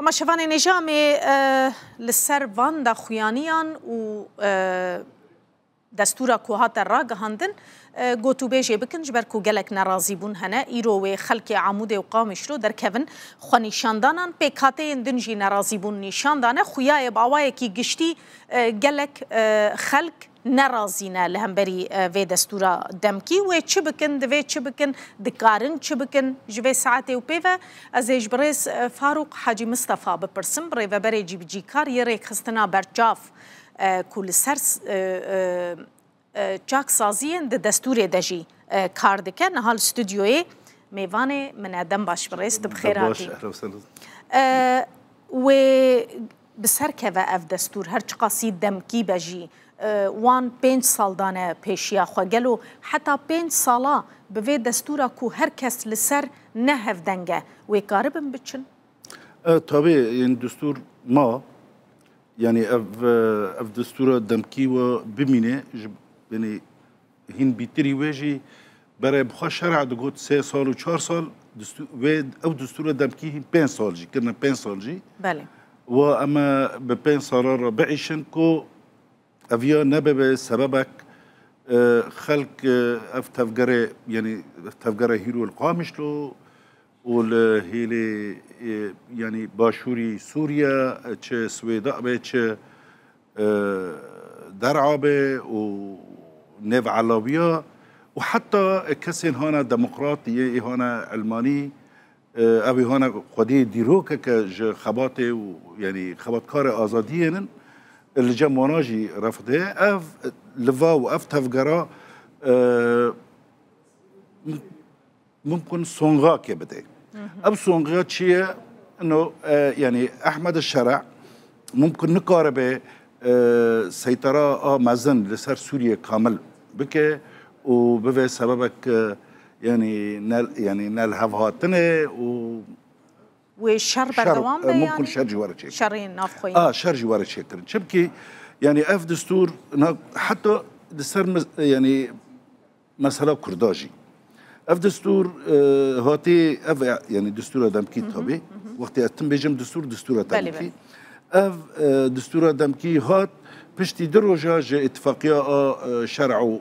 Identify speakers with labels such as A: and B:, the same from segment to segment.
A: اما شوان نجامی لسر وان دا خویانیان و دستورا کوهات را گهاندن گوتو بیجی بکن جبر کو گلک نرازی بون هنه ایرو و خلق عمود و قامش رو در کون خو نشاندانان پیکاته دنجی نرازی بون نشاندانه خویای باوای کی گشتی گلک خلق نرازینه لهمبری و دستورا دمکی و چه بکن دوی چه بکن دکارن چه بکن جوی ساعته و پیوه از اجبرس فاروق حاجی مصطفى بپرسم برای و برای جیب جیکار یه ریک خستنا برجاف کل سرس جاک سازیان د دستور دجی کار دکه نهال استودیوی میوان من ادم باش برست بخیراتی و بسر که و اف دستور هر چقاسی دمکی بجی وان 5 سال دانه پیشیا خوگلو حتی 5 سالا به دستورا کو هر کس لسر نهف دنگه و کاربن بچن
B: طبعا این دستور ما يعني اف دستور دمكي و بمينه يعني هين بيتري واجي برای بخوا شرع دقوت 3 سال و 4 سال او دستور دمكي هين 5 سال جي كنا 5 سال جي
A: بله
B: و اما ب 5 سال را بعيشن كو افيا نبه سببك خلق اف تفجره يعني تفجره هيرو القامش له والهيلي يعني باشوري سوريا تش سويداء به تش درعابه ونيف علاوية وحتى كسين هنا ديمقراطية هنا علماني أبي هنا قضية ديروكا كج خباطة يعني خباطكار آزاديين اللي جا مناجي رفضه أف لفا وأف تفجرا ممكن سونغا كبده اب سونغا تشيه انه يعني احمد الشرع ممكن نقاربه سيطره مازن لسر سوريا كامل بك وبفي سببك يعني نال هفهاتنه
A: والشر بردوام يعني
B: ممكن شر جوار شيء
A: شرين نافخوين
B: شر جوار شيء شبكي يعني اف دستور حتى دستور يعني مسألة كرداجي اف دستور هاتي اف يعني دستور دمكي طبي وقت اتم بيجم دستور دمكي اف دستور دمكي هات بشتي دروجه جا اتفاقيه شرع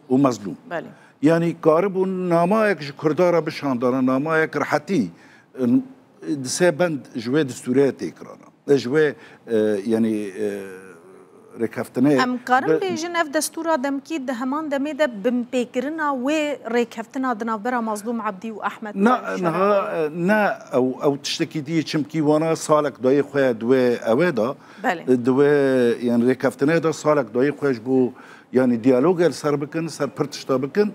B: ومظلوم
A: بله
B: يعني قارب نامايك كردارا بشاندانا نامايك رحتي سبند جوي دستورات اكرانا جوي يعني ركفتنا
A: ام كارم بيجن اف دستور دمكي دهمان دميده بمبيكرنا و ركفتنا دنابرا مظلوم عبدي واحمد
B: نا او تشتكي دي چمكي وانا صالك داي خويا دوي اويدا دوي يعني ركفتنا دا صالك داي خويش بو يعني ديالوج سر بكن سر برتشتا بكن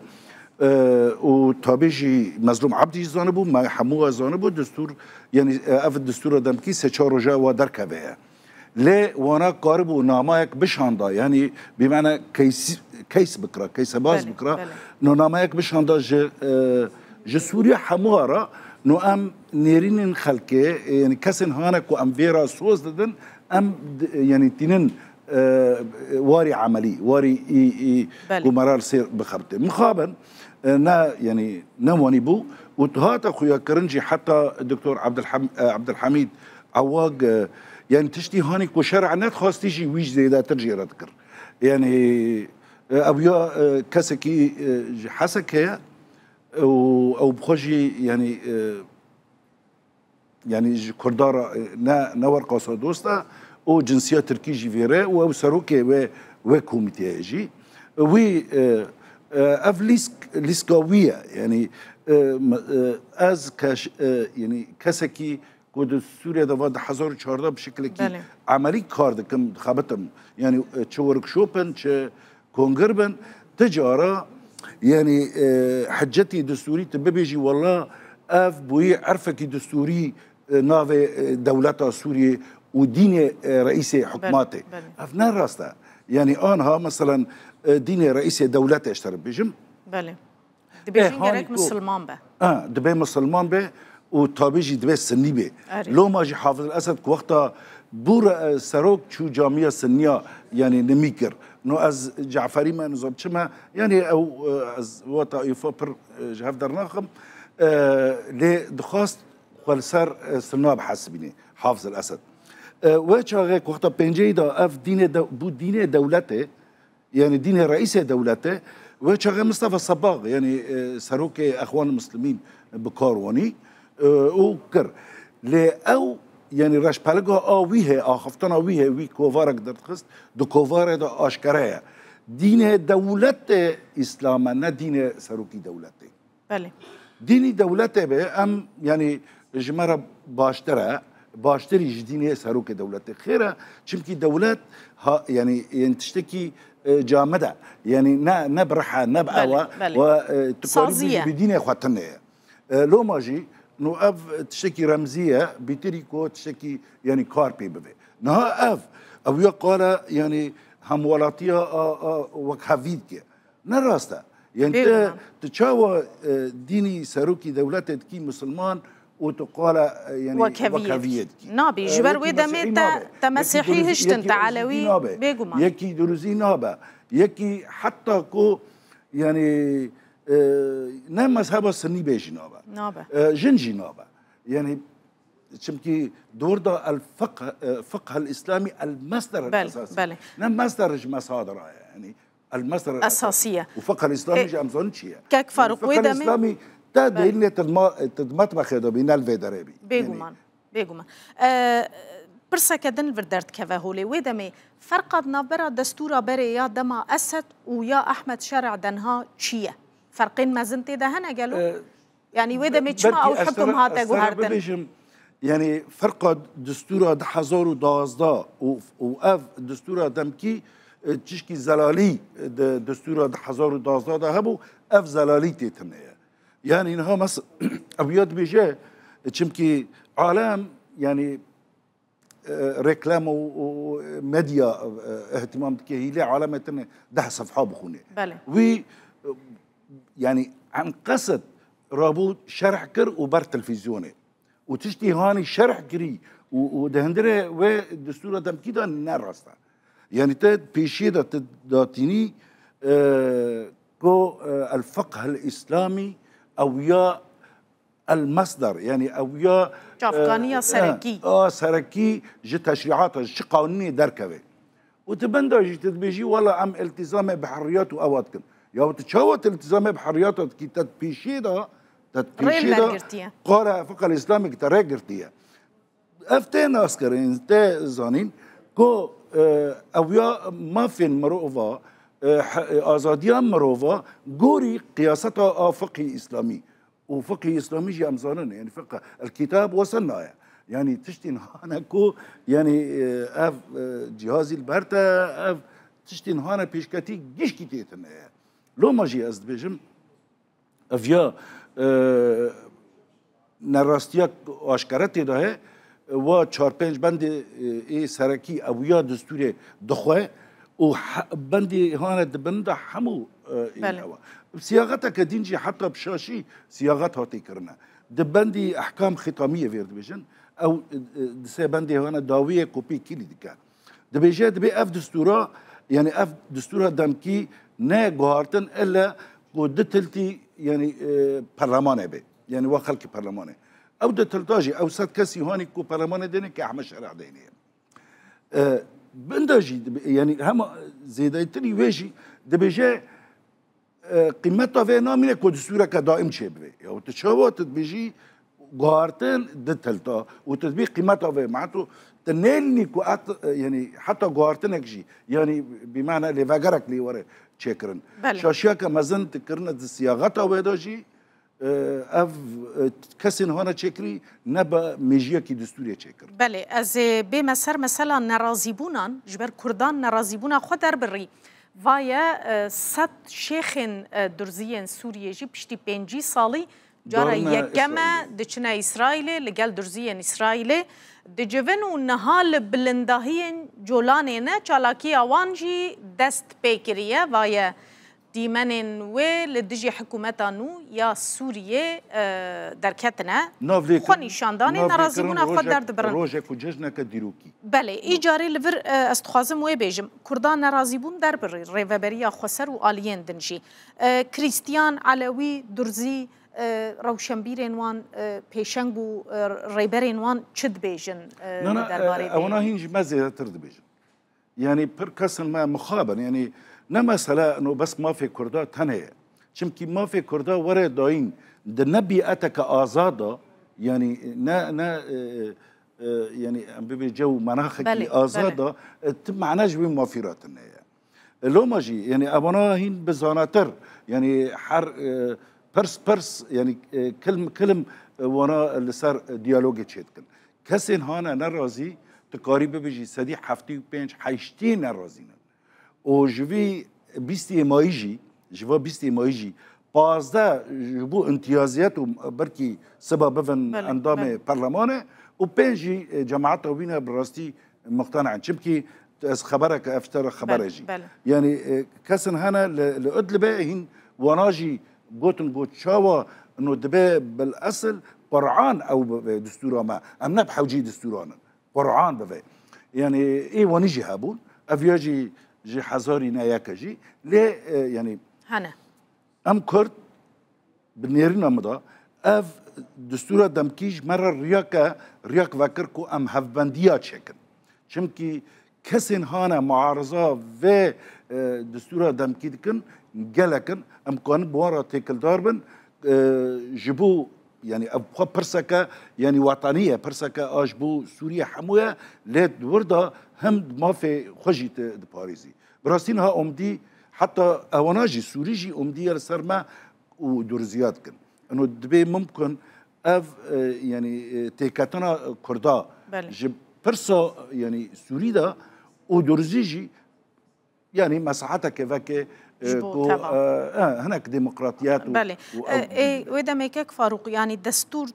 B: وطبيجي مظلوم عبدي زانبو ما حموه زانبو دستور يعني اف الدستور دمكي سچار رجا ودركبه ليه وانا قارب ونامايك بشاندا يعني بمعنى كيس بكره كيس باز بكره نو نامايك بشاندا ج سوريا حموارا نو ام نيرين خلكه يعني كسن هانك وام فيرا سوز ددن ام يعني تنين واري عملي واري ومرار سير بخبته مخابن نا يعني نموني بو وهات اخويا كرنجي حتى الدكتور عبد الحميد عواق يعني تشتي هانيك وشرع نت خاص تيجي ويش زي ده ترجي رذكر يعني ابيا كسكي حسكه او بخجي يعني كردارا نور قاصة دوستا او جنسية تركي جي فيرا او سروكي و كوميتي جي وي اف ليسكاوية يعني از كاش يعني كسكي كود سوريا دفاع 1014 بشكل كي عملي كاردكم خابتم يعني تش ورك شوبن تش كونغربن تجارة يعني حجتي دستوري تبيجي والله اف بوي عرفك دستوري نافي دولتها سوريا ودين رئيس حكماته اف نراستا يعني انها مثلا دين رئيس دولته اشترك بيجم
A: بله دبيجين غيرك مسلمان به
B: دبي مسلمان به وطابيجي دبي سني به لو ما جي حافظ الاسد وقتها بور سروك شو جامعه سنيه يعني نميكر نو از جعفري ما نظام شما يعني او از وطائفه بر جهف درناخم لدخواست والسر سناب حسبيني حافظ الأسد وشاغك وقت بنجي دا أف دين بو دين دولته يعني دين رئيس دولته وشاغ مصطفى صباغ يعني سروك أخوان المسلمين بكارواني وكر لأو يعني راش بالغا ويه آخفتنا ويه كوفارك درتخست دو كوفار دا أشكرها دين دولة إسلام نه دين سروكي دولته
A: بله
B: ديني دولته به ام يعني جمره باشتري ديني سروك دولته خيره چمكي دولات ها يعني تشتكي جامده يعني نبرحه نبقى وتقارب بدين اخواتنا لو ماجي نو اف تشتكي رمزيه بتريكو تشتكي يعني كاربي ببي نها اف او يقال يعني همولاتيه وكافيدك نراسته يعني تشاوى ديني سروكي دولتك كي مسلمان وتقال يعني
A: وكافية نابي جبر ويدا ميتا تمسيحي هشتن تعالوي بيجوما
B: يكي دروزي نابا يكي حتى كو يعني نام مذهب السني بيجي نابا جنجي نابا يعني شمكي دور دا الفقه الإسلامي المصدر الأساسي نام مصدر مصادر يعني المصدر
A: الأساسية
B: وفقه الإسلامي جامزون شيء
A: كيك فاروق
B: ويدا الفقه الإسلامي تدين تدمت بخيدو بين الفيدربي
A: بيجومان برسا كدن الفردرت كفاهولي ويدمي فرق نابرا دستورا بري يا دما أسد ويا أحمد شارع دنها شيء فرقين ما زنتي ده هنا قالوا يعني ويدمي تشما أو حكم هذا جوهردن
B: يعني فرق دستورا ده 1012 وأف دستورا دمكي تشكي زلالي دستورا ده 1012 ده هبو أف زلالي تتنية يعني إنها مثلا أبيض بيجي تشمكي عالم يعني ريكلام وميديا اهتمام دكي هي علامة ده صفحة بخونة
A: بله
B: يعني عن قصد رابط شرح كر وبر تلفزيوني وتشتي هاني شرح كري ودهندره ودستور دم كده نرسته يعني تد بيشيدا تداتيني كو الفقه الإسلامي أو يا المصدر يعني أو يا
A: أفغانية سركي
B: سركي جي تشريعات جي قانونية دركبه وتبندا جي تدبيجي ولا عم التزام بحريات وأواتكن يا تشاوت التزام بحريات كي تدبيشيدا قال فقه الإسلامي كتراجرتيا أفتين أسكرين انت زانين كو أو يا ما في المروفة آزاديان مروفة جوري قياستها فقه إسلامي وفقه إسلامي جي أمزانين يعني فقه الكتاب وصلنا يعني تشتين هانا كو يعني أف جهازي البرتا أف تشتين هانا بيشكاتي جيش كتيتنا لو ما جي أزد بيجم أفيا نراستيك آشکارت ده و 4-5 بند ای سرکی او یا دستور دخواه و بند هاند بند همو اینها سیاقتا کدینجی حتی بشاشی سیاقت هاتی کرنه دبندی احکام ختامیه ویرد بیشن او سه بندی هاند داویه کوپی کلی دیکه دبیجه دبی اف دستورا يعني اف دستورا دمکی نه گوهارتن الا قدتلتي يعني برلمانه به يعني وخلق برلمانه او دتلتاجي او صد كسي هوني كو برلمانه ديني كاحمد شرع ديني بنداجي يعني هم زيدتني ويجي دبيجي قيمتها في نامينه كو دستورا كدائم شبه او تشاوت بيجي غارتن دتلتا وتطبيق قيمتها في معناته تنيلني كو يعني حتى غارتنك جي يعني بمعنى اللي فاجرك لي ورا تشكرن شاشياكا مازن تكرنا الصياغه ويداجي اف كسن هنا تشكري نبا ميجيا كي دستوري تشكر
A: بله از بمسر مثلا نرازيبونا جبر كردان نرازيبونا خدر بري ويا صد شيخ درزيين سوريا جي بشتي 5 سالي جارا يكما دچنا اسرائيل لقال درزيين اسرائيل دجوين ونهال بلنداهين جولانينا چالاكي اوانجي دست بكريه ويا ديمنن ولدجي حكومتانو يا سوريا دركتنا خوني شانداني نرازيبونا خدر دبرن
B: روجك وججنا كديروكي
A: بله ايجاري لفر استخازم وبيجم كردان نرازيبون دربر ريفبريا خسر والين دنجي كريستيان علوي درزي روشنبیرین وان پیشنگ و ریبرین وان چد بیجن درباره
B: اونا هینج ما زیادتر دبیجن يعني پر كسن ما مخابن يعني نه مسألة انه بس ما في كردا تنهي چمكي ما في كردا ورا داين د نبيئتك آزاده يعني نا يعني بيبي جو مناخك آزاده معناش بين موافرات النهاية لو ما جي يعني ابونا هين بزاناتر يعني حر برس يعني كلم وانا اللي صار ديالوجي تشيتكن كسن هانا نرازي تقاريبا بيجي سدي حفتي وبينج حيشتين نرازينا وجوي بيستي مايجي جوا بيستي مايجي بازدا جبو امتيازات وبركي سبب فن اندام برلمانه وبينجي جماعات وبينا براستي مقتنع شبكي خبرك افتر خبرجي يعني كسن هنا لأدلبه هين وناجي قوت شاوا انه دبي بالاصل قرعان او دستور ما ام نبحه وجي دستورانا قرعان بفي يعني ايه ونيجي هابون افياجي جي حزاري ناياكجي ليه يعني
A: هنا
B: ام كرد بنيرنا مضى اف دستور دمكيج مره رياك فكركو ام هفبنديات شكل چمكي كسن هانا معارضه و دستور دمكي دكن جلكن ام كان بورا تيكل داربن جبو يعني ابخا برسكا يعني وطنيه برسكا اجبو سوريا حمويه ليت وردا هم ما في خجيت باريزي براستينها امدي حتى اوناجي سوريجي امدي السرما ودورزيات كن انه دبي ممكن اف يعني تيكاتنا كردا جب برسا يعني سوريدا ودورزيجي يعني مساحتها كيفاك هناك ديمقراطيات
A: بله وإذا ميكك فاروق يعني دستور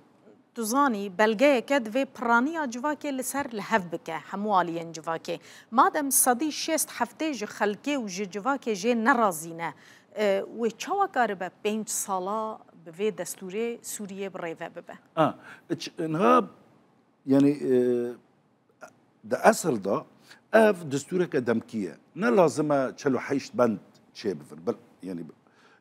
A: تزاني بلغه كد في برانيا جواكي لسر لهف بك حمواليين جواكي مادام صدي شست هفته جو خلقه و جواكي جي نرازينه و چاوا قاربه 5 سالا به دستور سوریه بريفه ببه
B: انها يعني ده اصل ده اف دستورك دمكيه نه لازمه چلو حيش بند شيء بل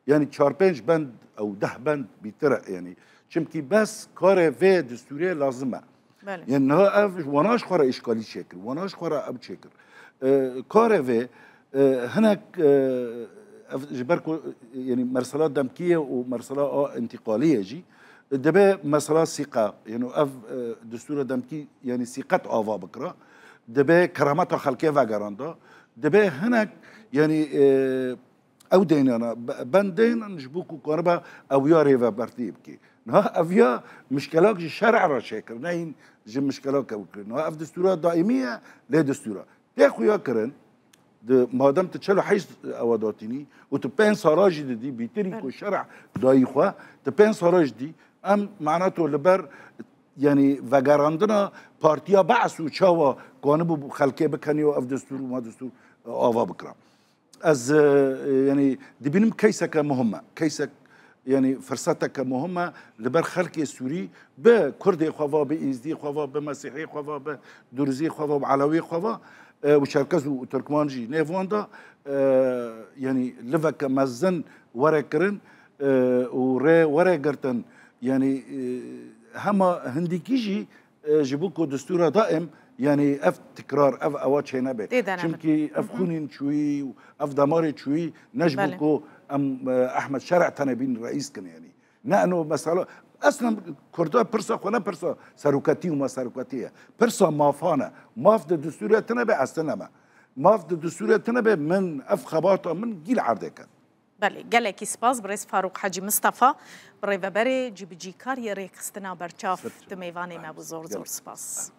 B: يعني 4-5 بند او 10 بند بيترق يعني چمكي بس كاره في دستوريه لازمه يعني انها اف وناش خورا اشكالي شكل وناش خورا اب شكل كاره في هناك جبركو يعني مرسلات دمكيه ومرسلات انتقاليه جي دبا مسألة ثقة يعني اف دستور دمكي يعني ثقة آوا بكرة دبا كرامات خلقية وغراندا دبا هناك يعني او دينا بندين نجبوكو كوربا او يا ريفا برتيبكي نها افيا مشكلات الشرع را شكر نين جي مشكلات نها اف دستورات دائمية لا دستورات تاخو يا كرن ما دام تشلو حيز اواداتيني وتبين سراج دي بيتريكو الشرع دايخوا تبين سراج دي ام معناته لبر يعني وغراندنا بارتيا بعث وشاوا كانوا خلقي بكنيو اف دستور وما دستور آوا بكرا از يعني دبينم كيسك مهمه كيسك يعني فرصتك مهمه لبر خلق السوري بكردي خوا بإزدي خوا بمسيحي خوا بدرزي خوا بعلوي خوا وشركز وتركمانجي نيفوندا يعني لفك مزن وركرن ورا قرتن يعني هما هنديكيجي جيبوكو دستور دائم يعني اف تكرار اف اواتش هنا بي شمكي اف خونين شوي اف دماري شوي نجبوكو ام احمد شرع تنبين رئيس كان يعني نانو مساله اصلا كردا برسا خنا برسا ساروكاتي وما ساروكاتيه برسا مافانا ماف دستور تنبي اصلا ماف دستور تنبي من اف خباطه من جيل عردك
A: بله گلکی سپاس برای فاروق حاجی مصطفى برای وبری جیب جیکار یه ریخستنا برچاف دمیوانی ما بزرگ سپاس